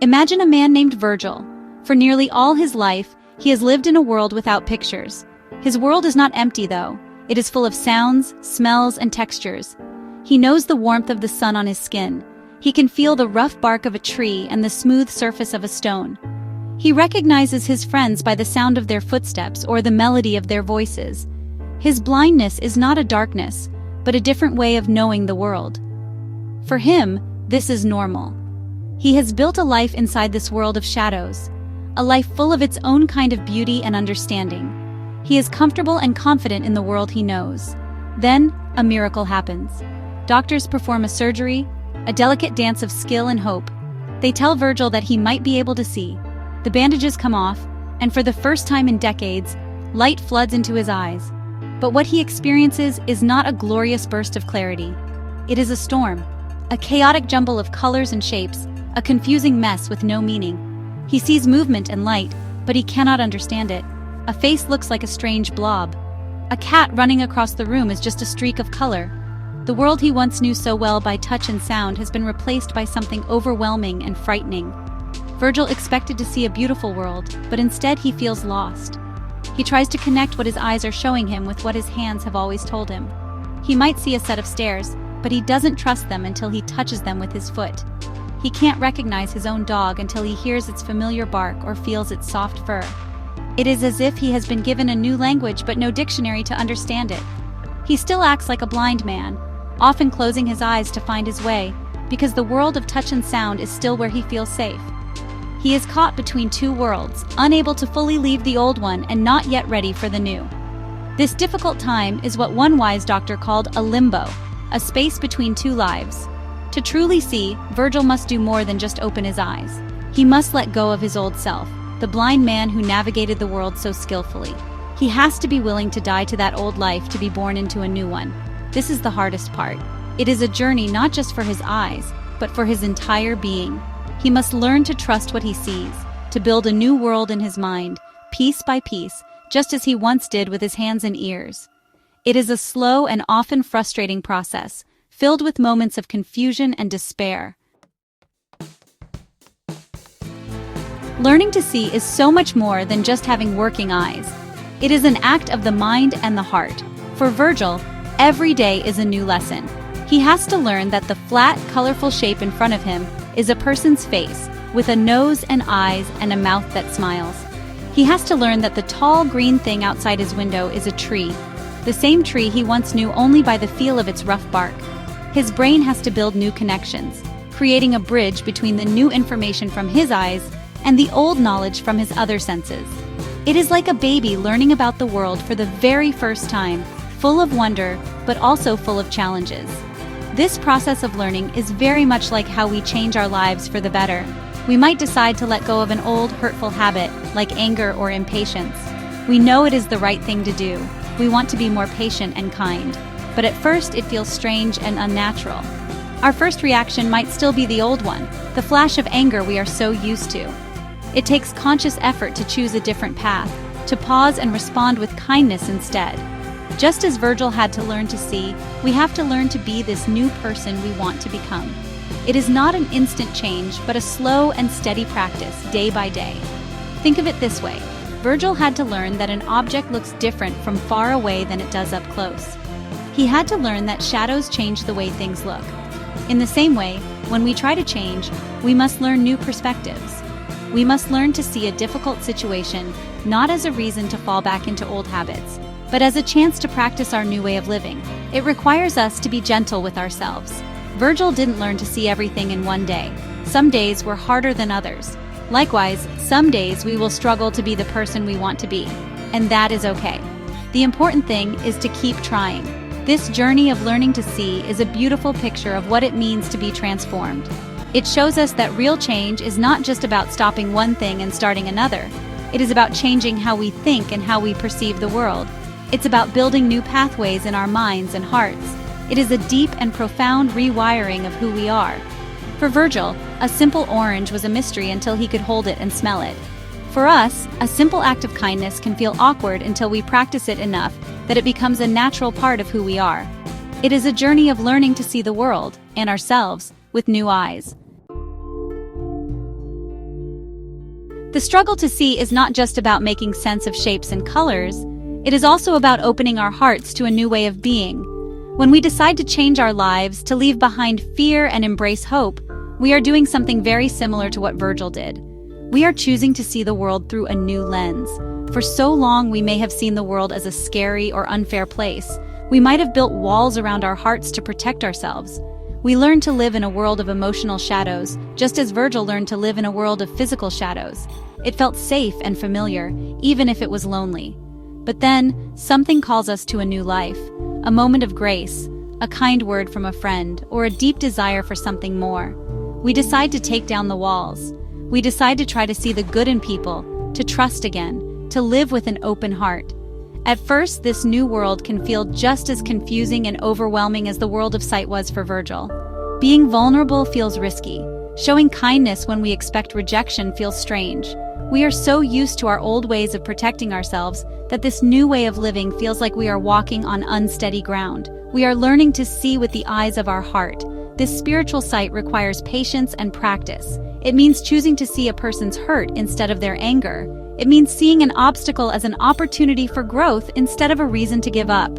Imagine a man named Virgil. For nearly all his life, he has lived in a world without pictures. His world is not empty, though. It is full of sounds, smells, and textures. He knows the warmth of the sun on his skin. He can feel the rough bark of a tree and the smooth surface of a stone. He recognizes his friends by the sound of their footsteps or the melody of their voices. His blindness is not a darkness, but a different way of knowing the world. For him, this is normal. He has built a life inside this world of shadows, a life full of its own kind of beauty and understanding. He is comfortable and confident in the world he knows. Then, a miracle happens. Doctors perform a surgery, a delicate dance of skill and hope. They tell Virgil that he might be able to see. The bandages come off, and for the first time in decades, light floods into his eyes. But what he experiences is not a glorious burst of clarity. It is a storm, a chaotic jumble of colors and shapes, a confusing mess with no meaning. He sees movement and light, but he cannot understand it. A face looks like a strange blob. A cat running across the room is just a streak of color. The world he once knew so well by touch and sound has been replaced by something overwhelming and frightening. Virgil expected to see a beautiful world, but instead he feels lost. He tries to connect what his eyes are showing him with what his hands have always told him. He might see a set of stairs, but he doesn't trust them until he touches them with his foot. He can't recognize his own dog until he hears its familiar bark or feels its soft fur. It is as if he has been given a new language but no dictionary to understand it. He still acts like a blind man, often closing his eyes to find his way, because the world of touch and sound is still where he feels safe. He is caught between two worlds, unable to fully leave the old one and not yet ready for the new. This difficult time is what one wise doctor called a limbo, a space between two lives. To truly see, Virgil must do more than just open his eyes. He must let go of his old self, the blind man who navigated the world so skillfully. He has to be willing to die to that old life to be born into a new one. This is the hardest part. It is a journey not just for his eyes, but for his entire being. He must learn to trust what he sees, to build a new world in his mind, piece by piece, just as he once did with his hands and ears. It is a slow and often frustrating process, filled with moments of confusion and despair. Learning to see is so much more than just having working eyes. It is an act of the mind and the heart. For Virgil, every day is a new lesson. He has to learn that the flat, colorful shape in front of him is a person's face, with a nose and eyes and a mouth that smiles. He has to learn that the tall green thing outside his window is a tree, the same tree he once knew only by the feel of its rough bark. His brain has to build new connections, creating a bridge between the new information from his eyes and the old knowledge from his other senses. It is like a baby learning about the world for the very first time, full of wonder, but also full of challenges. This process of learning is very much like how we change our lives for the better. We might decide to let go of an old, hurtful habit, like anger or impatience. We know it is the right thing to do. We want to be more patient and kind. But at first, it feels strange and unnatural. Our first reaction might still be the old one, the flash of anger we are so used to. It takes conscious effort to choose a different path, to pause and respond with kindness instead. Just as Virgil had to learn to see, we have to learn to be this new person we want to become. It is not an instant change, but a slow and steady practice, day by day. Think of it this way. Virgil had to learn that an object looks different from far away than it does up close. He had to learn that shadows change the way things look. In the same way, when we try to change, we must learn new perspectives. We must learn to see a difficult situation not as a reason to fall back into old habits, but as a chance to practice our new way of living. It requires us to be gentle with ourselves. Virgil didn't learn to see everything in one day. Some days were harder than others. Likewise, some days we will struggle to be the person we want to be, and that is okay. The important thing is to keep trying. This journey of learning to see is a beautiful picture of what it means to be transformed. It shows us that real change is not just about stopping one thing and starting another. It is about changing how we think and how we perceive the world. It's about building new pathways in our minds and hearts. It is a deep and profound rewiring of who we are. For Virgil, a simple orange was a mystery until he could hold it and smell it. For us, a simple act of kindness can feel awkward until we practice it enough that it becomes a natural part of who we are. It is a journey of learning to see the world, and ourselves, with new eyes. The struggle to see is not just about making sense of shapes and colors, it is also about opening our hearts to a new way of being. When we decide to change our lives, to leave behind fear and embrace hope, we are doing something very similar to what Virgil did. We are choosing to see the world through a new lens. For so long, we may have seen the world as a scary or unfair place. We might have built walls around our hearts to protect ourselves. We learned to live in a world of emotional shadows, just as Virgil learned to live in a world of physical shadows. It felt safe and familiar, even if it was lonely. But then, something calls us to a new life, a moment of grace, a kind word from a friend, or a deep desire for something more. We decide to take down the walls. We decide to try to see the good in people, to trust again, to live with an open heart. At first, this new world can feel just as confusing and overwhelming as the world of sight was for Virgil. Being vulnerable feels risky. Showing kindness when we expect rejection feels strange. We are so used to our old ways of protecting ourselves that this new way of living feels like we are walking on unsteady ground. We are learning to see with the eyes of our heart. This spiritual sight requires patience and practice. It means choosing to see a person's hurt instead of their anger. It means seeing an obstacle as an opportunity for growth instead of a reason to give up.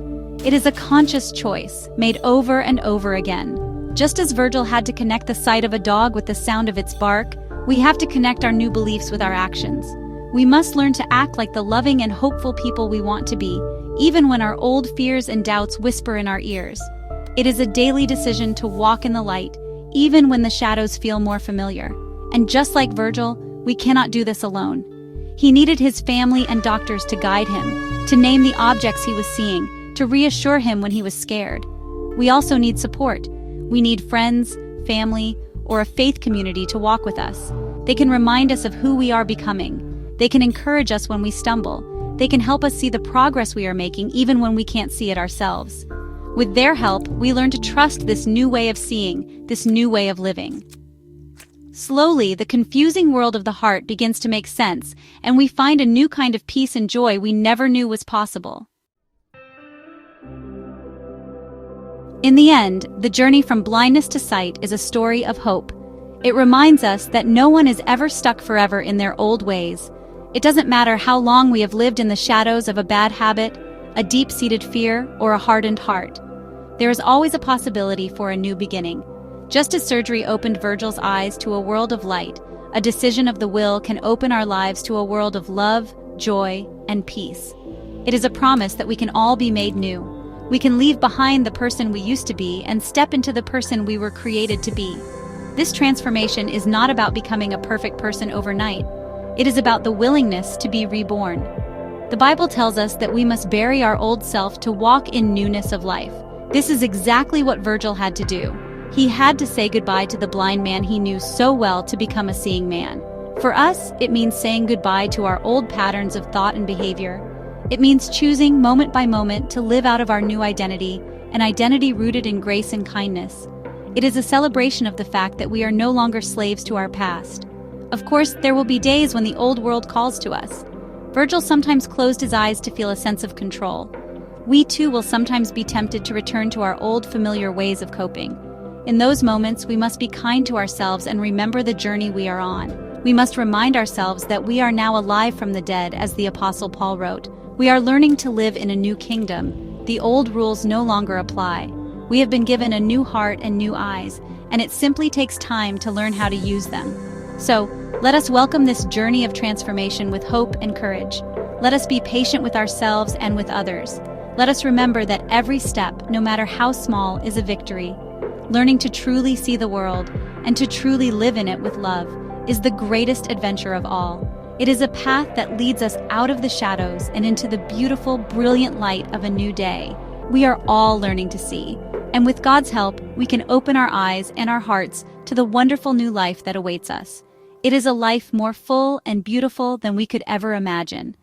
It is a conscious choice, made over and over again. Just as Virgil had to connect the sight of a dog with the sound of its bark, we have to connect our new beliefs with our actions. We must learn to act like the loving and hopeful people we want to be, even when our old fears and doubts whisper in our ears. It is a daily decision to walk in the light, even when the shadows feel more familiar. And just like Virgil, we cannot do this alone. He needed his family and doctors to guide him, to name the objects he was seeing, to reassure him when he was scared. We also need support. We need friends, family, or a faith community to walk with us. They can remind us of who we are becoming. They can encourage us when we stumble. They can help us see the progress we are making even when we can't see it ourselves. With their help, we learn to trust this new way of seeing, this new way of living. Slowly, the confusing world of the heart begins to make sense, and we find a new kind of peace and joy we never knew was possible. In the end, the journey from blindness to sight is a story of hope. It reminds us that no one is ever stuck forever in their old ways. It doesn't matter how long we have lived in the shadows of a bad habit, a deep-seated fear, or a hardened heart. There is always a possibility for a new beginning. Just as surgery opened Virgil's eyes to a world of light, a decision of the will can open our lives to a world of love, joy, and peace. It is a promise that we can all be made new. We can leave behind the person we used to be and step into the person we were created to be. This transformation is not about becoming a perfect person overnight. It is about the willingness to be reborn. The Bible tells us that we must bury our old self to walk in newness of life. This is exactly what Virgil had to do. He had to say goodbye to the blind man he knew so well to become a seeing man. For us, it means saying goodbye to our old patterns of thought and behavior. It means choosing moment by moment to live out of our new identity, an identity rooted in grace and kindness. It is a celebration of the fact that we are no longer slaves to our past. Of course, there will be days when the old world calls to us. Virgil sometimes closed his eyes to feel a sense of control. We too will sometimes be tempted to return to our old familiar ways of coping. In those moments, we must be kind to ourselves and remember the journey we are on. We must remind ourselves that we are now alive from the dead, as the Apostle Paul wrote. We are learning to live in a new kingdom. The old rules no longer apply. We have been given a new heart and new eyes, and it simply takes time to learn how to use them. So, let us welcome this journey of transformation with hope and courage. Let us be patient with ourselves and with others. Let us remember that every step, no matter how small, is a victory. Learning to truly see the world and to truly live in it with love is the greatest adventure of all. It is a path that leads us out of the shadows and into the beautiful, brilliant light of a new day. We are all learning to see, and with God's help, we can open our eyes and our hearts to the wonderful new life that awaits us. It is a life more full and beautiful than we could ever imagine.